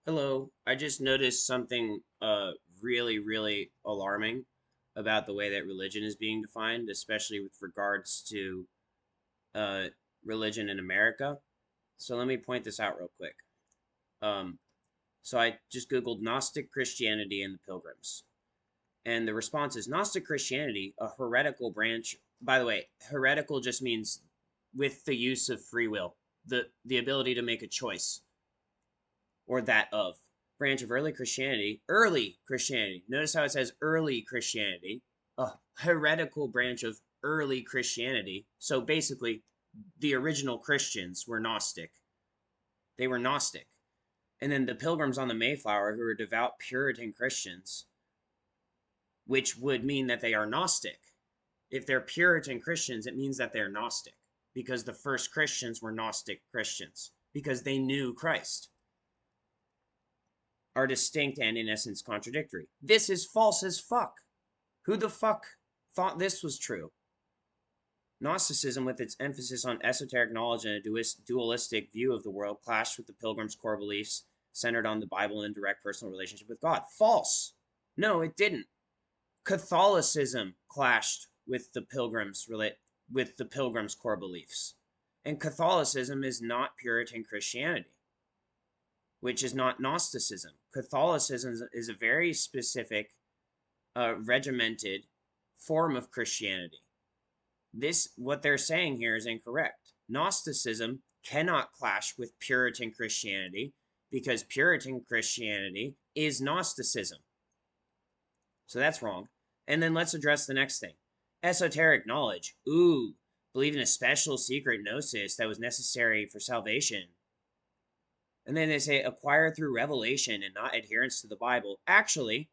Hello, I just noticed something really alarming about the way that religion is being defined, especially with regards to uh religion in America. So let me point this out real quick. Um so I just googled Gnostic Christianity and the Pilgrims. And the response is Gnostic Christianity, a heretical branch. By the way, heretical just means with the use of free will, the ability to make a choice or that of branch of early Christianity. Notice how it says early Christianity, a heretical branch of early Christianity. So basically, the original Christians were Gnostic. They were Gnostic. And then the Pilgrims on the Mayflower, who were devout Puritan Christians, which would mean that they are Gnostic. If they're Puritan Christians, it means that they're Gnostic because the first Christians were Gnostic Christians because they knew Christ. Are distinct and in essence contradictory. This is false as fuck. Who the fuck thought this was true? Gnosticism, with its emphasis on esoteric knowledge and a dualistic view of the world, clashed with the Pilgrims' core beliefs centered on the Bible and direct personal relationship with God. False. No, it didn't. Catholicism clashed with the Pilgrims' core beliefs, and Catholicism is not Puritan Christianity, which is not Gnosticism. Catholicism is a very specific, regimented form of Christianity. What they're saying here is incorrect. Gnosticism cannot clash with Puritan Christianity because Puritan Christianity is Gnosticism. So that's wrong. And then let's address the next thing. Esoteric knowledge. Ooh, believe in a special secret gnosis that was necessary for salvation. And then they say acquired through revelation and not adherence to the Bible. Actually,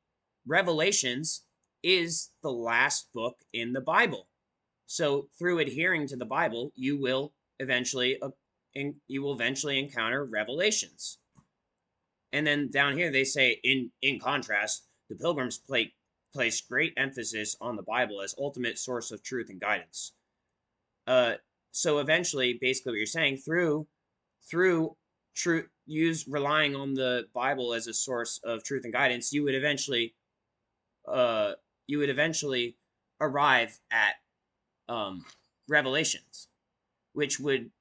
Revelations is the last book in the Bible. So through adhering to the Bible, you will eventually encounter revelations. And then down here they say in contrast, the Pilgrims place great emphasis on the Bible as ultimate source of truth and guidance. Uh, so eventually, basically, what you're saying through truth, use relying on the Bible as a source of truth and guidance, uh, you would eventually arrive at um, revelations, which would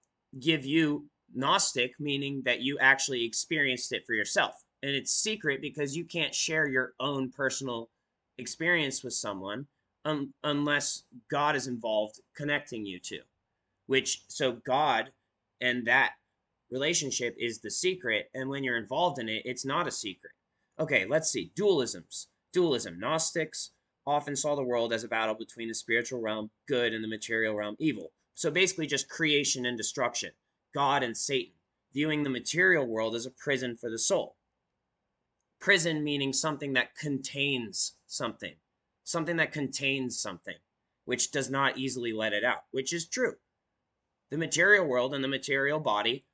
give you Gnostic, meaning that you actually experienced it for yourself. And it's secret because you can't share your own personal experience with someone unless God is involved connecting you to. So God and that relationship is the secret. And when you're involved in it, it's not a secret. Okay, let's see. Dualisms. Dualism. Gnostics often saw the world as a battle between the spiritual realm, good, and the material realm, evil. So basically, just creation and destruction, God and Satan, viewing the material world as a prison for the soul. Prison meaning something that contains something, something that contains something, which does not easily let it out, which is true. The material world and the material body,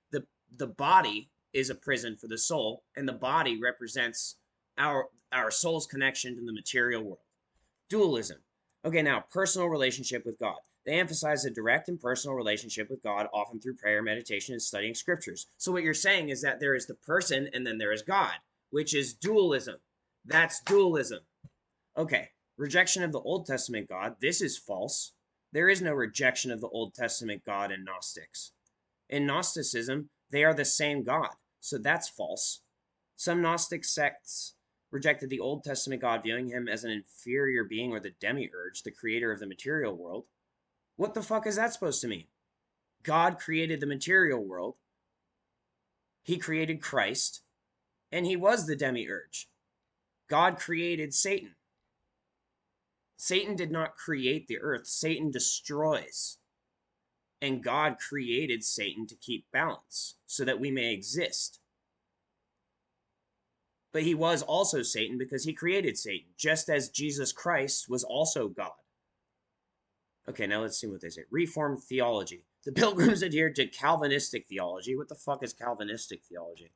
the body is a prison for the soul, and the body represents our soul's connection to the material world. Dualism. Okay, now personal relationship with God. They emphasize a direct and personal relationship with God, often through prayer, meditation, and studying scriptures. So what you're saying is that there is the person and then there is God, which is dualism. That's dualism. Okay, rejection of the Old Testament God. This is false. There is no rejection of the Old Testament God in Gnostics. In Gnosticism, they are the same God. So that's false. Some Gnostic sects rejected the Old Testament God, viewing him as an inferior being or the demiurge, the creator of the material world. What the fuck is that supposed to mean? God created the material world, he created Christ, and he was the demiurge. God created Satan. Satan did not create the earth, Satan destroys. And God created Satan to keep balance so that we may exist. But he was also Satan because he created Satan, just as Jesus Christ was also God. Okay, now let's see what they say. Reformed theology. The Pilgrims adhered to Calvinistic theology. What the fuck is Calvinistic theology?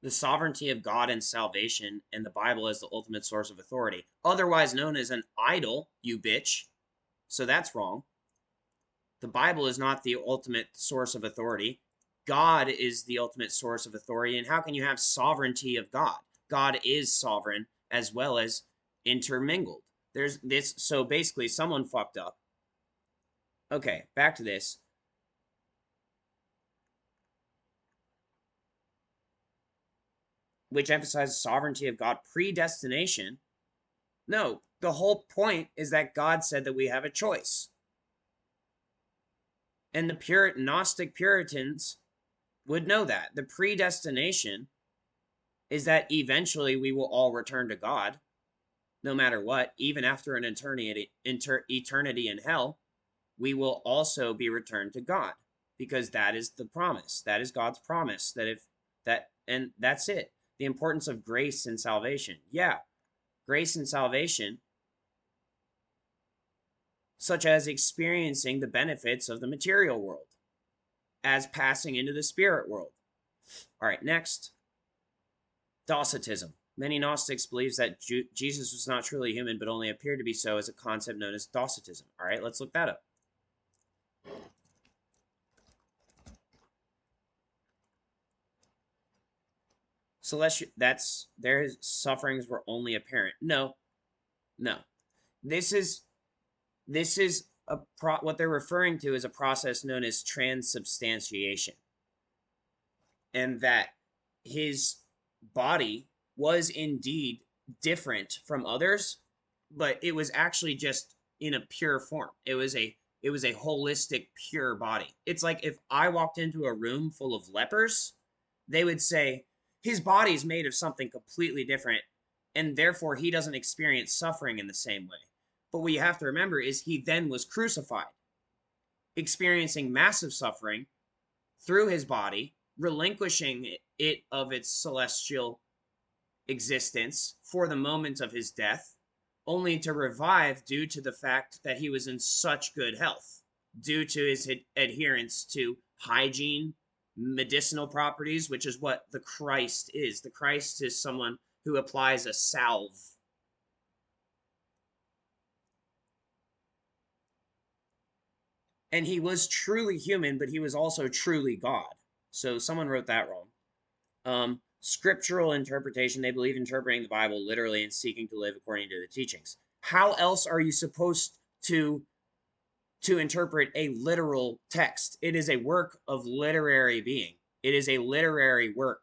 The sovereignty of God and salvation, and the Bible as the ultimate source of authority, otherwise known as an idol, you bitch. So that's wrong. The Bible is not the ultimate source of authority. God is the ultimate source of authority. And how can you have sovereignty of God? God is sovereign as well as intermingled. There's this. So basically, someone fucked up. Okay, back to this. Which emphasizes sovereignty of God. Predestination. No, the whole point is that God said that we have a choice. And the Gnostic Puritans would know that. The predestination is that eventually we will all return to God, no matter what, even after an eternity in hell, we will also be returned to God, because that is the promise. That is God's promise. And that's it. The importance of grace and salvation. Yeah, grace and salvation, such as experiencing the benefits of the material world as passing into the spirit world. All right, next. Docetism. Many Gnostics believe that Jesus was not truly human, but only appeared to be so, as a concept known as Docetism. All right, let's look that up. Their sufferings were only apparent. No. This is what they're referring to as a process known as transubstantiation, and that his body was indeed different from others, but it was actually just in a pure form. It was a holistic, pure body. It's like if I walked into a room full of lepers, they would say his body is made of something completely different, and therefore he doesn't experience suffering in the same way. But what you have to remember is he then was crucified, experiencing massive suffering through his body, relinquishing it of its celestial existence for the moment of his death, only to revive due to the fact that he was in such good health, due to his adherence to hygiene, medicinal properties, which is what the Christ is. The Christ is someone who applies a salve. And he was truly human, but he was also truly God. So someone wrote that wrong. Scriptural interpretation. They believe interpreting the Bible literally and seeking to live according to the teachings. How else are you supposed to interpret a literal text? It is a work of literary being. It is a literary work.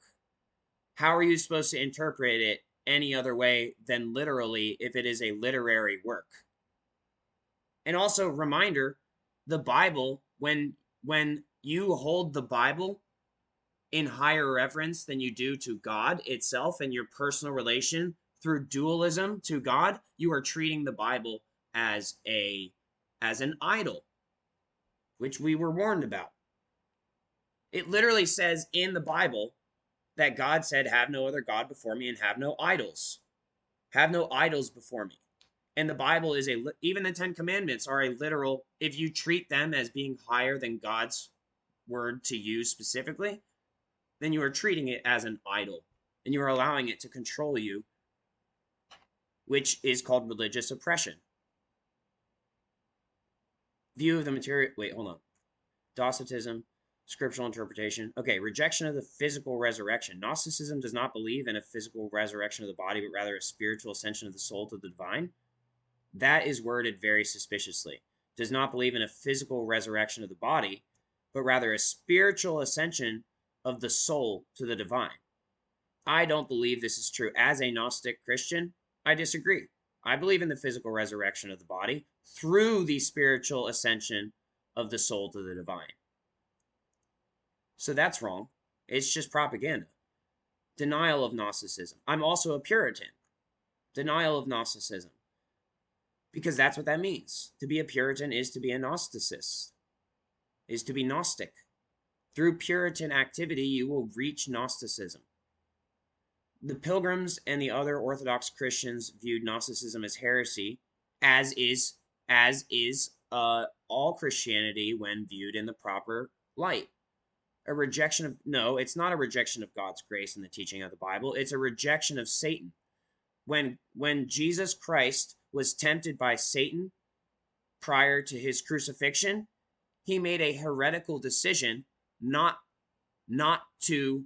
How are you supposed to interpret it any other way than literally if it is a literary work? And also, reminder, the Bible, when you hold the Bible in higher reverence than you do to God itself and your personal relation through dualism to God, you are treating the Bible as an idol, which we were warned about. It literally says in the Bible that God said, "Have no other God before me and have no idols. Have no idols before me." And the Bible is even the 10 Commandments are a literal, if you treat them as being higher than God's word to you specifically, then you are treating it as an idol and you are allowing it to control you, which is called religious oppression. View of the material. Wait, hold on. Docetism, scriptural interpretation. Okay, rejection of the physical resurrection. Gnosticism does not believe in a physical resurrection of the body, but rather a spiritual ascension of the soul to the divine. That is worded very suspiciously. Does not believe in a physical resurrection of the body, but rather a spiritual ascension of the soul to the divine. I don't believe this is true. As a Gnostic Christian, I disagree. I believe in the physical resurrection of the body through the spiritual ascension of the soul to the divine. So that's wrong. It's just propaganda. Denial of Gnosticism. I'm also a Puritan. Denial of Gnosticism. Because that's what that means. To be a Puritan is to be a Gnosticist, is to be Gnostic. Through Puritan activity, you will reach Gnosticism. The Pilgrims and the other Orthodox Christians viewed Gnosticism as heresy, as is all Christianity when viewed in the proper light. No, it's not a rejection of God's grace and the teaching of the Bible. It's a rejection of Satan. When Jesus Christ was tempted by Satan prior to his crucifixion, he made a heretical decision not to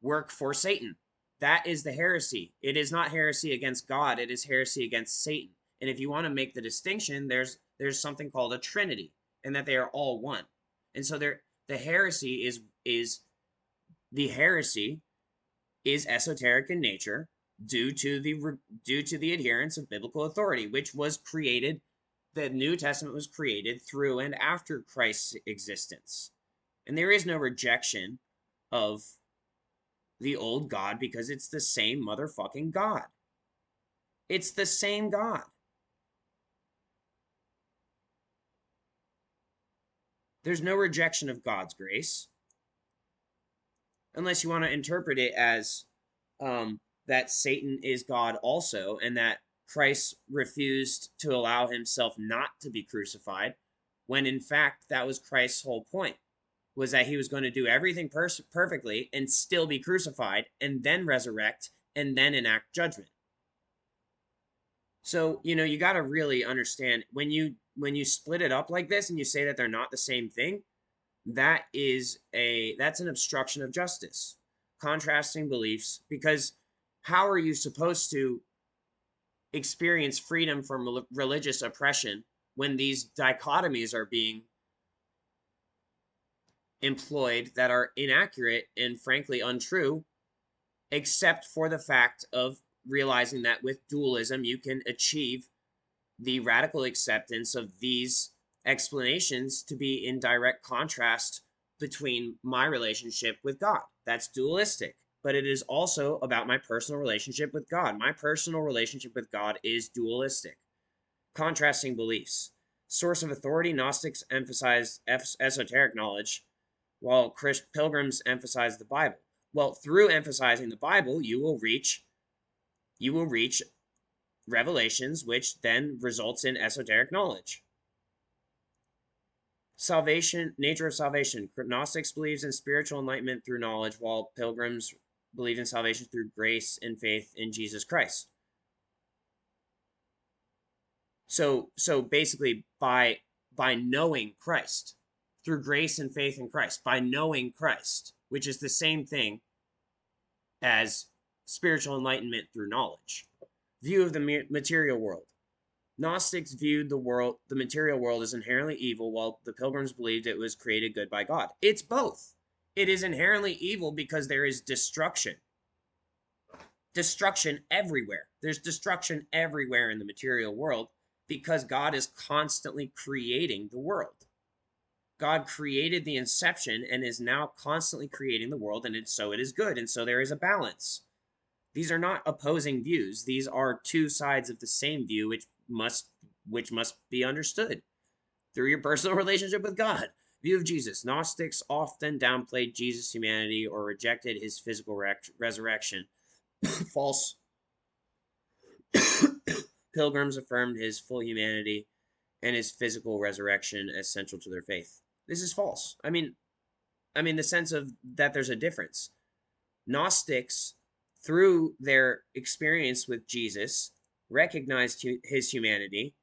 work for Satan. That is the heresy. It is not heresy against God, it is heresy against Satan. And if you want to make the distinction, there's something called a trinity, and that they are all one. And so the heresy is esoteric in nature due to the adherence of biblical authority, which was created. The New Testament was created through and after Christ's existence. And there is no rejection of the old God because it's the same motherfucking God. It's the same God. There's no rejection of God's grace. Unless you want to interpret it as that Satan is God also, and that Christ refused to allow himself not to be crucified, when in fact that was Christ's whole point, was that he was going to do everything perfectly and still be crucified and then resurrect and then enact judgment. So, you got to really understand when you split it up like this and you say that they're not the same thing, that's an obstruction of justice, contrasting beliefs, because how are you supposed to experience freedom from religious oppression when these dichotomies are being employed that are inaccurate and frankly untrue, except for the fact of realizing that with dualism you can achieve the radical acceptance of these explanations to be in direct contrast between my relationship with God. That's dualistic, but it is also about my personal relationship with God. My personal relationship with God is dualistic. Contrasting beliefs. Source of authority: Gnostics emphasized esoteric knowledge, while pilgrims emphasize the Bible. Well, through emphasizing the Bible, you will reach revelations, which then results in esoteric knowledge. Salvation, nature of salvation. Gnostics believes in spiritual enlightenment through knowledge, while pilgrims believe in salvation through grace and faith in Jesus Christ. So basically, by knowing Christ, through grace and faith in Christ, by knowing Christ, which is the same thing as spiritual enlightenment through knowledge. View of the material world. Gnostics viewed the material world as inherently evil, while the pilgrims believed it was created good by God. It's both. It is inherently evil because there is destruction. Destruction everywhere. There's destruction everywhere in the material world because God is constantly creating the world. God created the inception and is now constantly creating the world, and so it is good, and so there is a balance. These are not opposing views. These are two sides of the same view, which must be understood through your personal relationship with God. View of Jesus. Gnostics often downplayed Jesus' humanity or rejected his physical resurrection. False. Pilgrims affirmed his full humanity and his physical resurrection as central to their faith. This is false. I mean the sense of that there's a difference. Gnostics, through their experience with Jesus, recognized his humanity,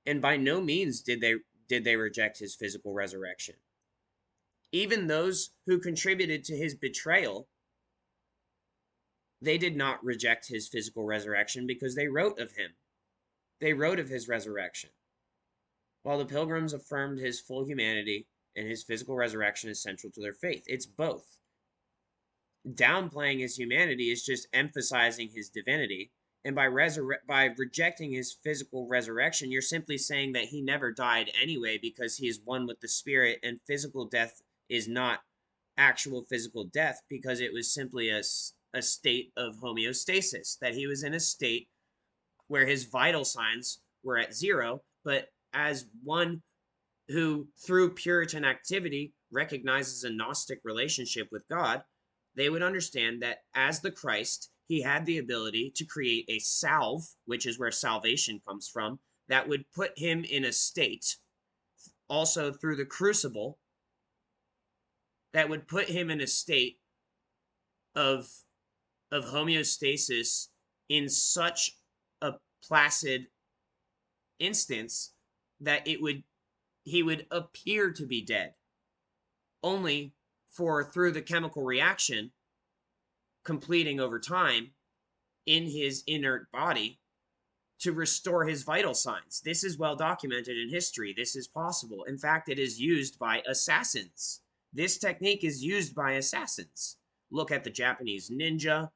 and by no means did they reject his physical resurrection. Even those who contributed to his betrayal, they did not reject his physical resurrection because they wrote of him. They wrote of his resurrection. While the pilgrims affirmed his full humanity and his physical resurrection is central to their faith. It's both. Downplaying his humanity is just emphasizing his divinity. And by rejecting his physical resurrection, you're simply saying that he never died anyway because he is one with the spirit, and physical death is not actual physical death because it was simply a state of homeostasis, that he was in a state where his vital signs were at zero, but as one who through Puritan activity recognizes a Gnostic relationship with God, they would understand that as the Christ, he had the ability to create a salve, which is where salvation comes from, that would put him in a state, also through the crucible, that would put him in a state of homeostasis in such a placid instance that it would he would appear to be dead, only for through the chemical reaction completing over time in his inert body to restore his vital signs. This is well documented in history. This is possible. In fact, it is used by assassins. This technique is used by assassins. Look at the Japanese ninja,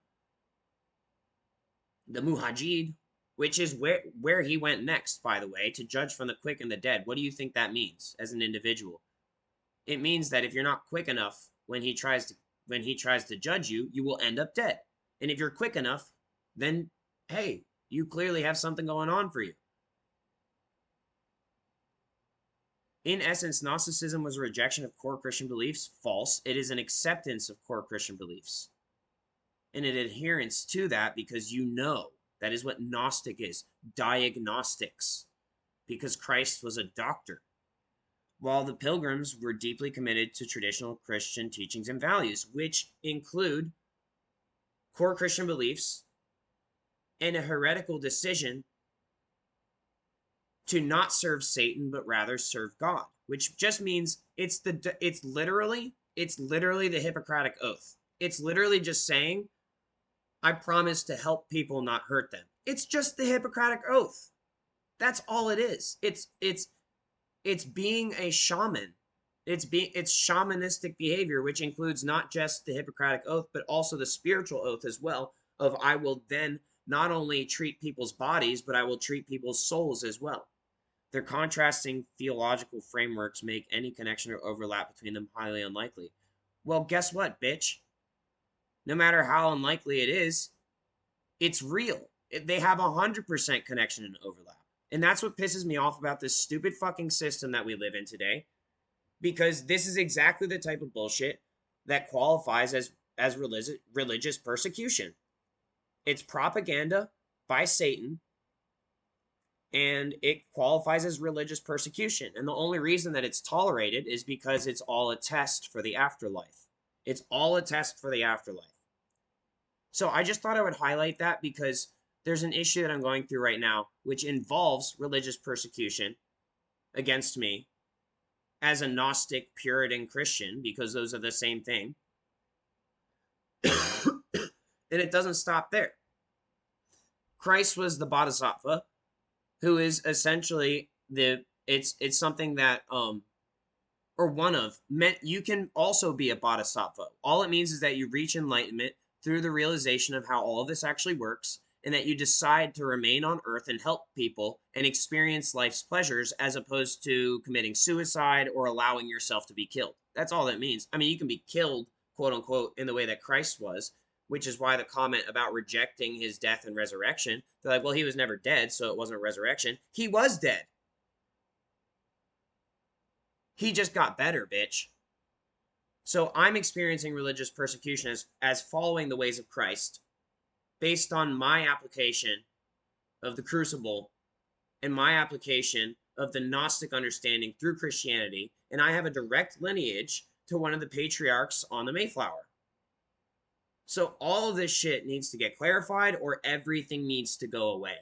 the Mujahid, which is where he went next, by the way, to judge from the quick and the dead. What do you think that means as an individual? It means that if you're not quick enough when he tries to judge you, you will end up dead. And if you're quick enough, then hey, you clearly have something going on for you. In essence, Gnosticism was a rejection of core Christian beliefs. False. It is an acceptance of core Christian beliefs and an adherence to that, because you know that is what Gnostic is. Diagnostics. Because Christ was a doctor. While the Pilgrims were deeply committed to traditional Christian teachings and values, which include core Christian beliefs and a heretical decision to not serve Satan but rather serve God, which just means it's literally the Hippocratic Oath. It's literally just saying, I promise to help people, not hurt them. It's just the Hippocratic Oath. That's all it is. It's being a shaman. It's shamanistic behavior, which includes not just the Hippocratic Oath, but also the spiritual oath as well, of I will then not only treat people's bodies, but I will treat people's souls as well. Their contrasting theological frameworks make any connection or overlap between them highly unlikely. Well, guess what, bitch? No matter how unlikely it is, it's real. They have 100% connection and overlap. And that's what pisses me off about this stupid fucking system that we live in today. Because this is exactly the type of bullshit that qualifies as religious persecution. It's propaganda by Satan, and it qualifies as religious persecution. And the only reason that it's tolerated is because it's all a test for the afterlife. It's all a test for the afterlife. So I just thought I would highlight that, because there's an issue that I'm going through right now, which involves religious persecution against me as a Gnostic Puritan Christian, because those are the same thing. And it doesn't stop there. Christ was the Bodhisattva, who is essentially it's something that or one of meant you can also be a Bodhisattva. All it means is that you reach enlightenment through the realization of how all of this actually works, and that you decide to remain on earth and help people and experience life's pleasures, as opposed to committing suicide or allowing yourself to be killed. That's all that means. I mean, you can be killed, quote unquote, in the way that Christ was, which is why the comment about rejecting his death and resurrection, they're like, well, he was never dead, so it wasn't a resurrection. He was dead. He just got better, bitch. So I'm experiencing religious persecution as following the ways of Christ, based on my application of the crucible and my application of the Gnostic understanding through Christianity. And I have a direct lineage to one of the patriarchs on the Mayflower. So all of this shit needs to get clarified, or everything needs to go away.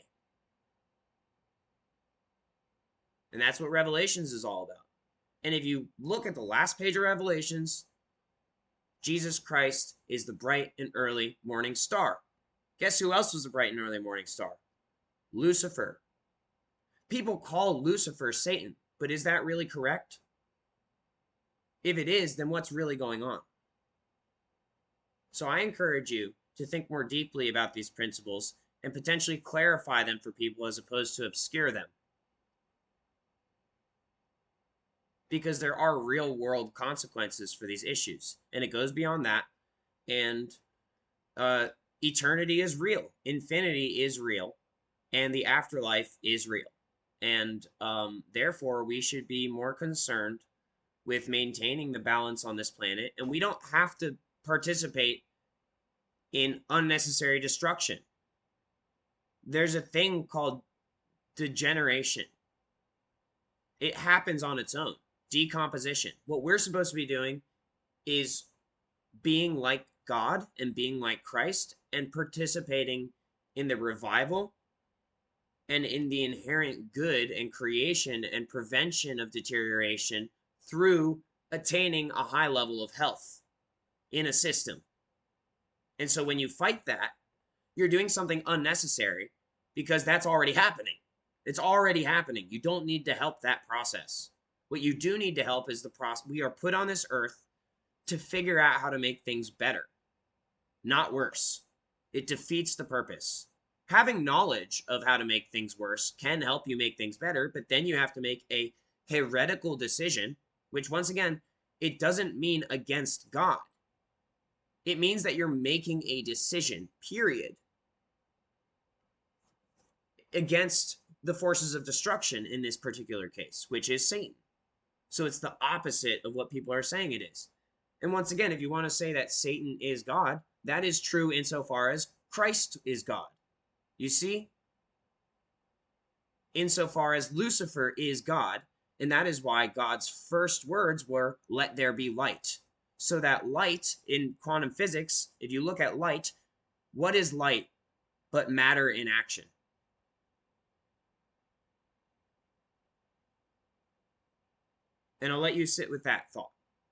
And that's what Revelations is all about. And if you look at the last page of Revelations, Jesus Christ is the bright and early morning star. Guess who else was the bright and early morning star? Lucifer. People call Lucifer Satan, but is that really correct? If it is, then what's really going on? So I encourage you to think more deeply about these principles and potentially clarify them for people, as opposed to obscure them. Because there are real world consequences for these issues, and it goes beyond that. And eternity is real, infinity is real, and the afterlife is real. And therefore, we should be more concerned with maintaining the balance on this planet, and we don't have to participate in unnecessary destruction. There's a thing called degeneration. It happens on its own. Decomposition. What we're supposed to be doing is being like God and being like Christ, and participating in the revival and in the inherent good and creation and prevention of deterioration through attaining a high level of health in a system. And so when you fight that, you're doing something unnecessary because that's already happening. It's already happening. You don't need to help that process. What you do need to help is the process. We are put on this earth to figure out how to make things better, not worse. It defeats the purpose. Having knowledge of how to make things worse can help you make things better, but then you have to make a heretical decision, which once again, it doesn't mean against God. It means that you're making a decision, period, against the forces of destruction in this particular case, which is Satan. So it's the opposite of what people are saying it is. And once again, if you want to say that Satan is God, that is true insofar as Christ is God. You see? Insofar as Lucifer is God, and that is why God's first words were, "Let there be light." So that light in quantum physics, if you look at light, what is light but matter in action? And I'll let you sit with that thought.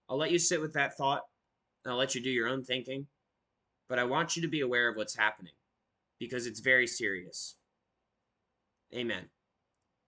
I'll let you sit with that thought, and I'll let you do your own thinking. But I want you to be aware of what's happening because it's very serious. Amen.